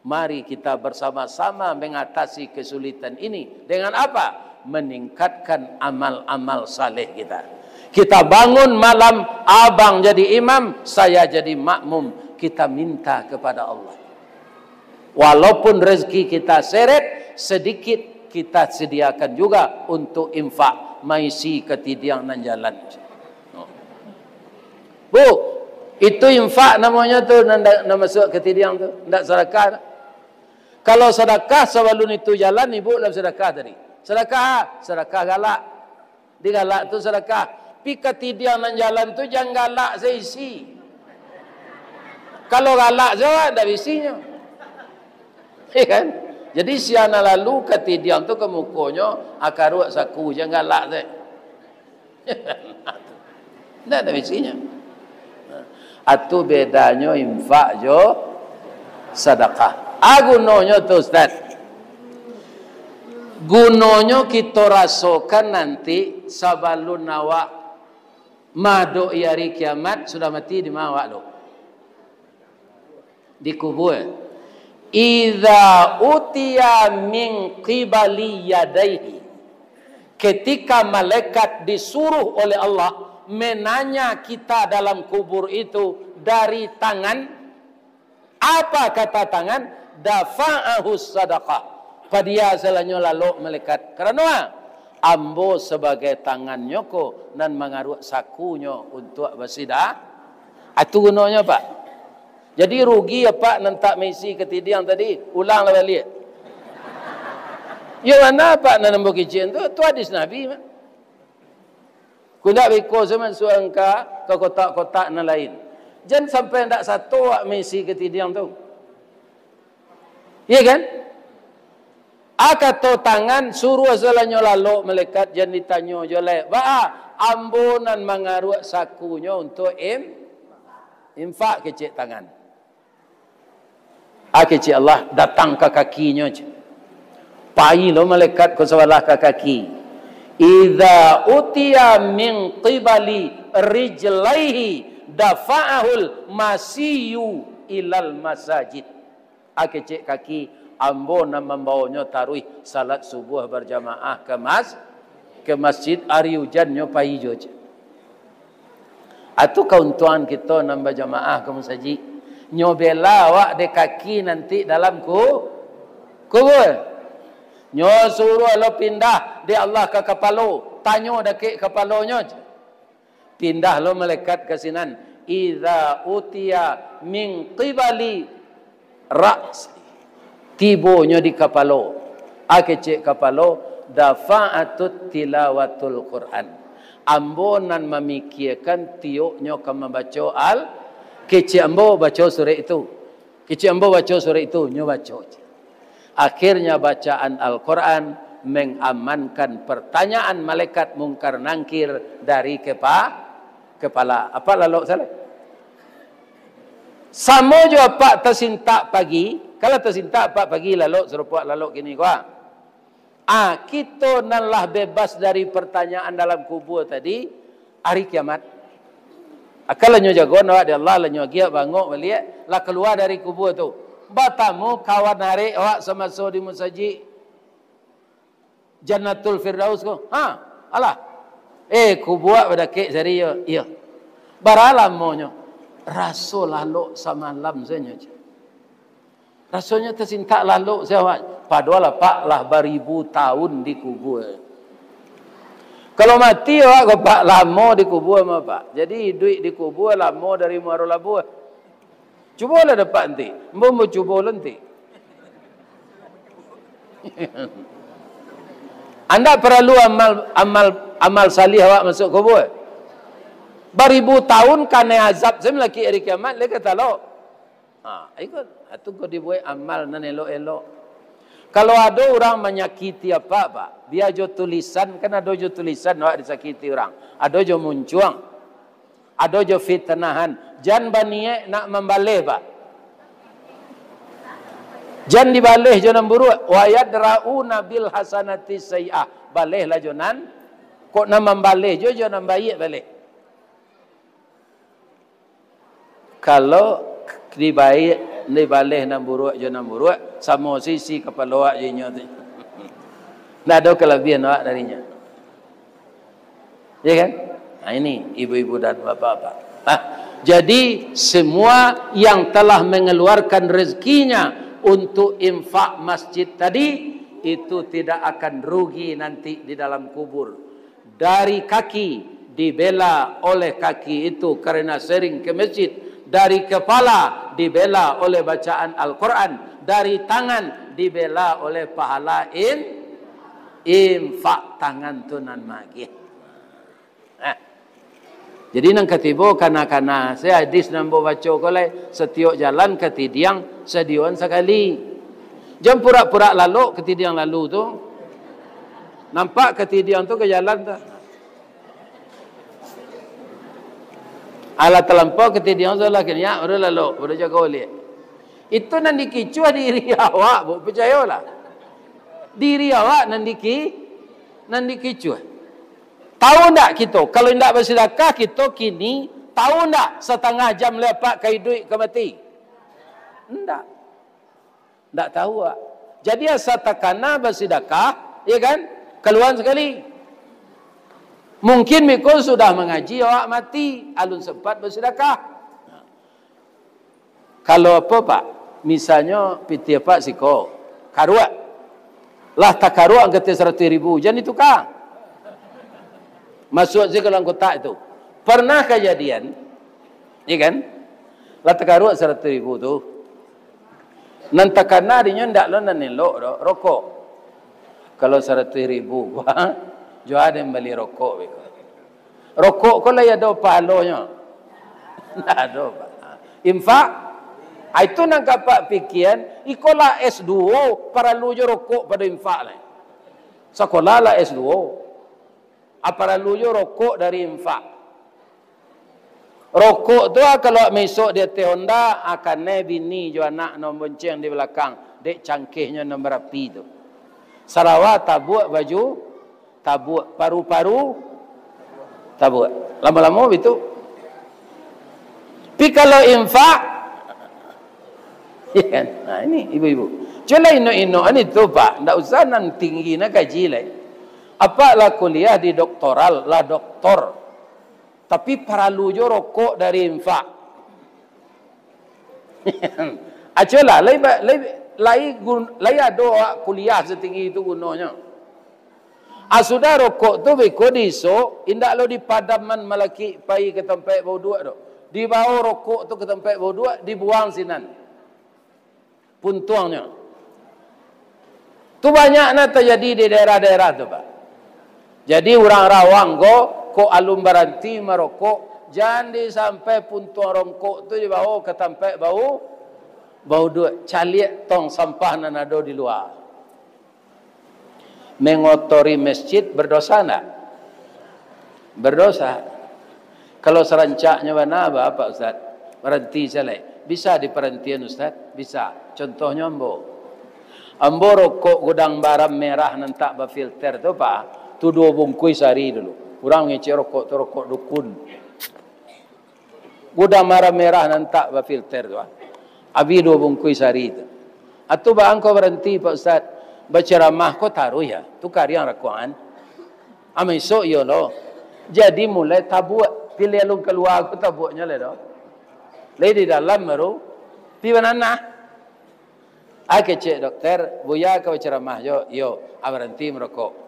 Mari kita bersama-sama mengatasi kesulitan ini dengan apa? Meningkatkan amal-amal saleh kita. Kita bangun malam, abang jadi imam, saya jadi makmum. Kita minta kepada Allah. Walaupun rezeki kita seret, sedikit kita sediakan juga untuk infak, maisi ketidiang dan jalan. Bu, itu infak namanya tu, nak masuk ketidiang tu, nak sedekah. Kalau sedekah sebelum itu jalan, ibu dalam sedekah tadi. Sedekah galak. Di galak tu sedekah. Pi ketidiang dan jalan tu jangan galak seisi. Kalau galak saja ada isinya. Kan? Jadi siana lalu ketidiang tu kemukonya akaruak saku jangan galak saja. Tidak ada isinya. Atu bedanya infak jo sedekah. Gunanya tu Ustaz. Gunanya kita rasakan nanti sebelum awak maduk hari kiamat sudah mati di mana awak tu? Di kubur. Idza utiya min qibali yadaihi. Ketika malaikat disuruh oleh Allah menanya kita dalam kubur itu dari tangan, apa kata tangan? Dafa'ahu sadaqah. Padia selanyo lalu malaikat. Kerana ambo sebagai tangannya ko dan mengaruh sakunyo untuk bersidah. Itu gunanya Pak. Jadi rugi apa nantak mesi ketidiang tadi. Ulanglah balik. Ya mana Pak nanambo kicin tu? Tu hadis Nabi. Kundak biko zaman suangka ke kotak-kotak yang lain. Jangan sampai ndak satu wak mesi ketidiang tu. Ya kan? Akato tangan suruh selanyo lalu malaikat jangan ditanya jolek. Ambunan mengaruh sakunya untuk infak kecik tangan. Kecik Allah datang ke kakinya. Pai lo malaikat ko sawalah ke kaki. Idza utiya min qibali rijlaihi dafa'ahul masiyu ilal masajid. Kecik kaki ambo nak membawanya taruh salat subuh berjamaah ke masjid hari hujannya pai joj. Atu kauntuan kita nak berjamaah ke masjid. Nyobela awak de kaki nanti dalam kubur. Nyo suruh lo pindah de Allah ke kepala. Tanyo dekik kepalanya. Pindah lo malaikat ke sinan. Idza utiya min qibali ra's tibonya di kepala kecik kepala dafa'atut tilawatul Quran ambonan memikirkan tioknya ke membaca kecik ambo baca surah itu nyo baca akhirnya bacaan Al-Quran mengamankan pertanyaan malaikat mungkar nangkir dari kepala apa lalu salah. Sama juga Pak tersintak pagi. Kalau tersintak Pak pagi lalu serupa lalu kini kuah. Kita nanlah bebas dari pertanyaan dalam kubur tadi hari kiamat. Kalau nyo jago nak dia Allah nyo gia bangok balik lah keluar dari kubur tu. Batamu kawan hari awak sama di masjid Jannatul Firdaus ko. Alah. Kubur pada kek sari ya. Iya. Baralam monyo. Rasul lalu semalam saja. Rasulnya tersintak lalu saya. Padahal Pak lah beribu tahun di kubur. Kalau mati awak kau pak lama dikubur sama pak. Jadi duit dikubur lama dari muara labu. Cubalah dapat nanti. Mau cuba nanti. Anda perlu amal salih awak masuk kubur. Beribu tahun kena azab saya lagi hari kiamat lagi kata lo. Ikut itu kau dibuat amal nan elok-elok. Kalau ada orang menyakiti apa pak, dia jo tulisan kan ada jo tulisan awak disakiti orang, ada jo muncuang, ada jo fitnahan. Jangan baniye nak membalih pak. Jangan dibalih jangan buruk. Wa yadrauna bil hasanati sayyi'ah. Balihlah jonan. Kok nak membalih jo jangan baik balik. Kalau dibalih nan buruk jangan buruk sama sisi kepala awak jenyo tu. Ndak ada kelebihan awak darinya. Ya kan? Ini ibu-ibu dan bapak-bapak. Jadi semua yang telah mengeluarkan rezekinya untuk infak masjid tadi itu tidak akan rugi nanti di dalam kubur. Dari kaki dibela oleh kaki itu karena sering ke masjid. Dari kepala dibela oleh bacaan Al-Quran. Dari tangan dibela oleh pahala infak tangan tunan magih. Jadi nang ketibo kana-kana saya hadis nambo baca kolai setiap jalan ketidiang sedion sekali. Jam pura-pura lalu ketidiang lalu tu. Nampak ketidiang tu ke jalan tu. Ala terlampau ketidiang tu lah kena udah lalu udah jaga oleh. Itu nan dikicua diri awak, bu percayalah. Diri awak nan dikicua. Tahu tak kita? Kalau tidak bersedekah kita kini tahu tak setengah jam lepak kai duit ke mati? Tidak. Tak tahu tak. Jadi asal takana bersedekah, ya kan? Keluar sekali. Mungkin mikul sudah mengaji awak mati, alun sempat bersedekah. Kalau apa pak? Misalnya piti apa siko karuak. Lah tak karuak kata 100.000, jangan ditukar. Masuk je ke dalam kotak itu. Pernah kejadian, ya kan? Lata karuk 100.000 tu. Nanti karena dia ndak lo nan elok rokok. Kalau 100.000, jo ada yang beli rokok. Rokok kalau ada palonya, ndak ada. Infak, itu nang kapak pikiran. Ikola S2 para lu jo rokok pada infak lah. Sekolah lah S2. Apa lalu rokok dari infak. Rokok tu kalau besok dia teh Honda akan bini jo anak nom bonceng di belakang, dek cangkihnya nombor api tu. Sarawak tabuk baju, tabuk paru-paru, tabuk. Lama-lama itu. Tapi kalau infak, ya kan? Nah ini ibu-ibu. Cuma ino-ino ini tu pak, ndak usah nan tinggi nak gaji lah. Apa lah kuliah di doktoral lah doktor, tapi perlu jo rokok dari infak. Aculah, lai ada kuliah setinggi itu gunanya. Sudah rokok tu beko diso, indak lo di padaman malaki pai ke tempat bau dua do. Dibawa rokok tu ke tempat bau dua, dibuang sinan. Puntuangnya. Tu banyak na terjadi di daerah-daerah tu pak. Jadi orang rawang ko alum baranti merokok, jangan sampai puntuang rongkok tu dibawa ke tempat bau dua, caliak tong sampah nan ada di luar. Mengotori masjid berdosa enggak? Berdosa. Kalau serancaknya mana apa Ustaz? Berhenti selai. Bisa diperhentian Ustaz? Bisa. Contohnya ambo rokok gudang barang merah nan tak berfilter tu pak. Tu 2 bungkus sehari dulu. Orang ngecek rokok tu rokok dukun. Gudang merah nan tak berfilter tu. Abi 2 bungkus sehari tu. Atau bang kau berhenti Pak Ustaz. Berceramah kau taruh ya. Tu karya rakuan. Amai so yo lo. Jadi mulai tabuk. Pilih lu keluar aku tabuknya le do. Le di dalam baru. Pi banana. Aku cek dokter. Buya kau berceramah yo. Berhenti merokok.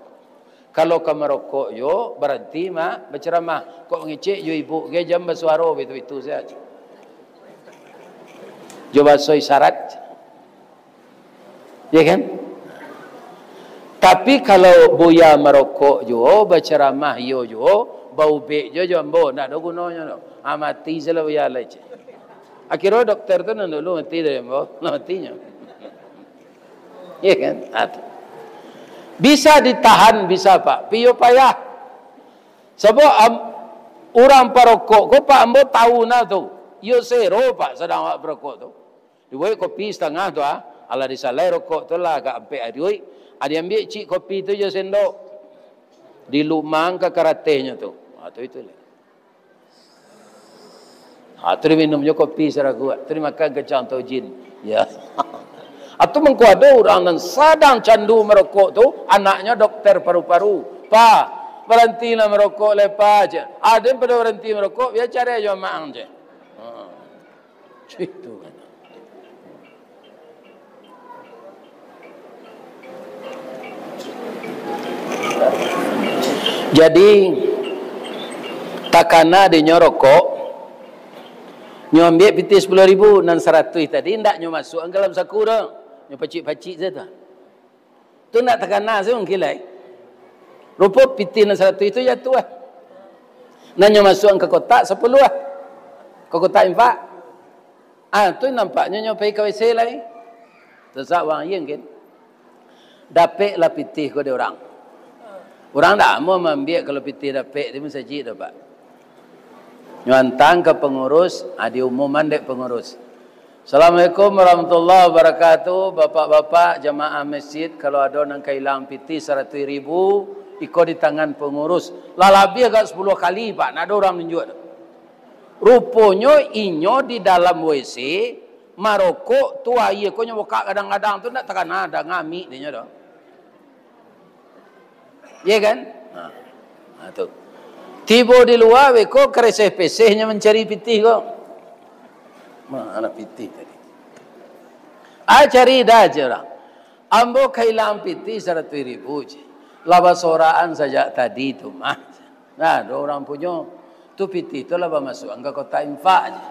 Kalau kamu merokok yo berhenti mak berceramah. Kok ngecek yo ibu ke jam bersuara itu saja. Coba soy syarat. Ya kan? Tapi kalau buya merokok jo berceramah yo bau bek jo jambo nak ada gunanya no. Mati salah buya lah. Akhirnya dokter tu nak dulu mati dah jambo, matinya. Ya kan? Bisa ditahan, bisa pak. Piyo payah. Sebab orang perokok, ko pak ambo tahu na tu. Yo zero pak sedang awak perokok tu. Dibuat kopi setengah tu ala disalai rokok tu lah agak ampe adioi. Ada ambil cik kopi tu je sendok. Dilumang ke karatenya tu. Tu itulah. Tu dia minum je kopi secara kuat. Tu dia makan kecang tau jin. Ya. Atau mengkuada orang yang sedang candu merokok tu, anaknya dokter paru-paru. Pak, berhentilah merokok lepas je. Ada yang pada berhenti merokok, dia cari aja maang je. Itu kan. Jadi, takana dia nyorokok, nyambil piti 10,000 dan 100 tadi, tidak nyo masuk ke dalam saku dah. Nyo pacik-pacik saja. Tu nak takana saya mengkilai. Rupa piti dan 100 itu jatuh lah. Dan nyo masuk ke kotak 10 lah. Ke kotak infak. Tu nampaknya nyo pergi ke WC lah. Tersak wang yang kan. Dapik lah piti ke dia orang. Orang tak mau ambil kalau piti dapik. Dia pun sajik dah pak. Nyantang ke pengurus, diumuman dek pengurus. Assalamualaikum warahmatullahi wabarakatuh. Bapak-bapak jamaah masjid, kalau ada yang kehilang piti 100,000, ikut di tangan pengurus. Lebih agak 10 kali pak, nak ada orang menunjuk. Rupanya inyo di dalam WC, marokok tu air, kau buka kadang-kadang tu nak tekan ada ngamik dia dah. Ya kan? Tu. Tiba di luar, kok kereseh-pesehnya mencari piti kok. Mana piti tadi? Cari dah je orang. Ambo kehilangan piti 100,000 je. Laba soraan saja tadi tu mah. Nah, ada orang punya. Tu piti tu laba masuk ke kotak infak je.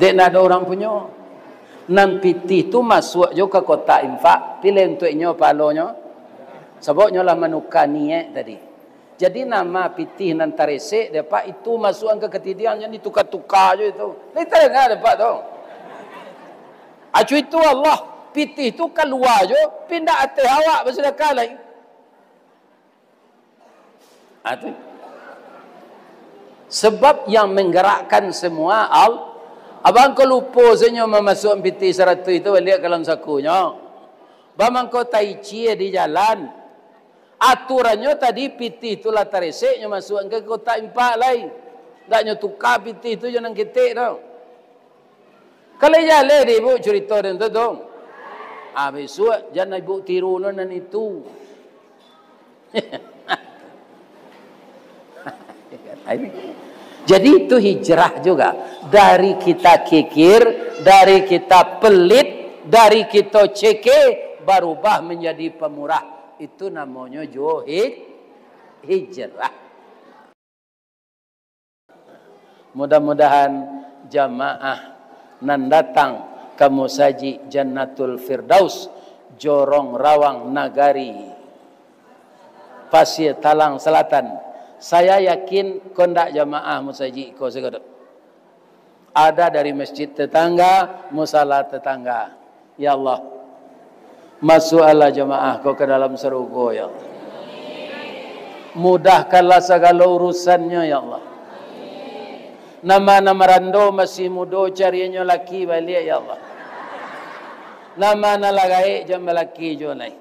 Dek nak ada orang punya. Nan piti tu masuk juga ke kotak infak. Pilih untuk inyo palonya. Sebabnya lah menukar niat tadi. Jadi nama pitih nan taresek dapat itu masuk ke ketidian yang ditukar-tukar je itu. Ni tak dengar dapat tu. Acu itu Allah pitih tu keluar je pindah atas awak bersedekah lain. Tu. Sebab yang menggerakkan semua abang kau lupa senyum memasuk pitih 100 itu balik ke dalam sakunya. Bang kau tai chi di jalan. Aturannya tadi piti itulah taresek yang masuk ke kotak infak lain. Taknya tukar piti itu jangan ketik tau. Kalau jalan dia ibu cerita dan tu dong. Besok jangan ibu tiru nan itu. Jadi itu hijrah juga. Dari kita kikir, dari kita pelit, dari kita ceke, berubah menjadi pemurah. Itu namanya hijrah. Mudah-mudahan jamaah nan datang ke Musaji Jannatul Firdaus Jorong Rawang Nagari Pasir Talang Selatan. Saya yakin kondak jamaah Musaji ko segadap. Ada dari masjid tetangga, musala tetangga. Ya Allah, masuklah jemaah kau ke dalam surga ya Allah. Mudahkanlah segala urusannya ya Allah. Nama-nama rando masih muda carinya laki balik ya Allah. Nama-nama lagai jam laki jonai.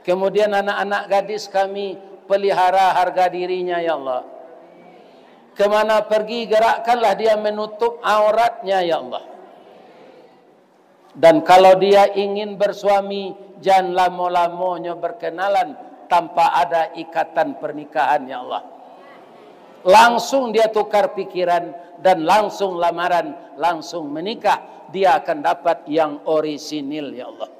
Kemudian anak-anak gadis kami pelihara harga dirinya ya Allah. Kemana pergi gerakkanlah dia menutup auratnya ya Allah. Dan kalau dia ingin bersuami, jangan lama-lamanya berkenalan tanpa ada ikatan pernikahan ya Allah. Langsung dia tukar pikiran dan langsung lamaran, langsung menikah. Dia akan dapat yang orisinil ya Allah.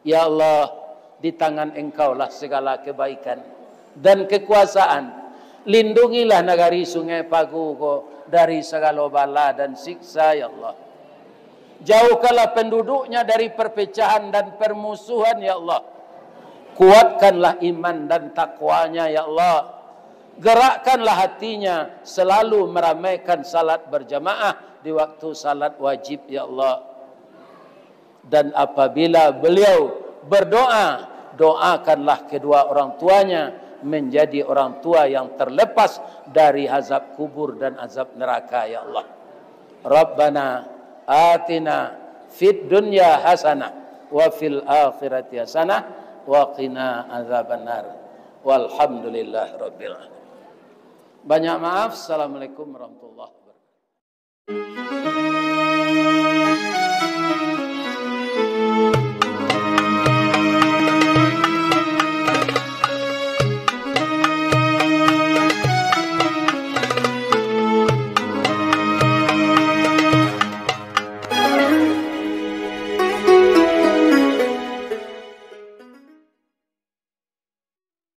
Ya Allah, di tangan Engkau lah segala kebaikan dan kekuasaan. Lindungilah negari Sungai Pagu dari segala bala dan siksa, ya Allah. Jauhkanlah penduduknya dari perpecahan dan permusuhan, ya Allah. Kuatkanlah iman dan takwanya, ya Allah. Gerakkanlah hatinya selalu meramaikan salat berjamaah di waktu salat wajib, ya Allah. Dan apabila beliau berdoa, doakanlah kedua orang tuanya menjadi orang tua yang terlepas dari azab kubur dan azab neraka, ya Allah. Rabbana atina fid dunya hasanah wa fil akhirati hasanah wa qina azabannar. Walhamdulillah rabbil alamin. Banyak maaf. Assalamualaikum warahmatullahi wabarakatuh.